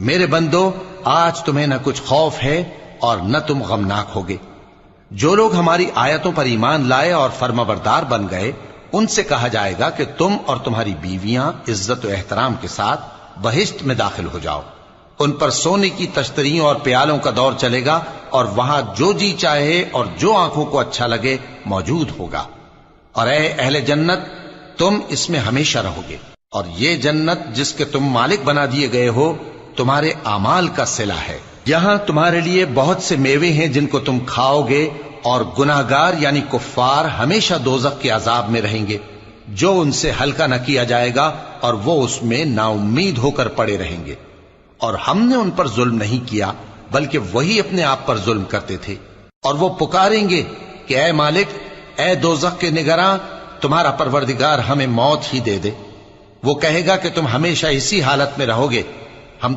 میرے بندو، آج تمہیں نہ کچھ خوف ہے اور نہ تم غمناک ہوگے۔ جو لوگ ہماری آیتوں پر ایمان لائے اور فرمانبردار بن گئے، ان سے کہا جائے گا کہ تم اور تمہاری بیویاں عزت و احترام کے ساتھ بہشت میں داخل ہو جاؤ۔ ان پر سونے کی تشتریوں اور پیالوں کا دور چلے گا، اور وہاں جو جی چاہے اور جو آنکھوں کو اچھا لگے موجود ہوگا۔ اور اے اہل جنت، تم اس میں ہمیشہ رہو گے، اور یہ جنت جس کے تم مالک بنا دیے گئے ہو تمہارے اعمال کا صلہ ہے۔ یہاں تمہارے لیے بہت سے میوے ہیں جن کو تم کھاؤ گے، اور گناہگار یعنی کفار ہمیشہ دوزخ کے عذاب میں رہیں گے، جو ان سے ہلکا نہ کیا جائے گا، اور وہ اس میں نا امید ہو کر پڑے رہیں گے۔ اور ہم نے ان پر ظلم نہیں کیا بلکہ وہی اپنے آپ پر ظلم کرتے تھے۔ اور وہ پکاریں گے کہ اے مالک، اے دوزخ کے نگراں، تمہارا پروردگار ہمیں موت ہی دے دے۔ وہ کہے گا کہ تم ہمیشہ اسی حالت میں رہو گے، ہم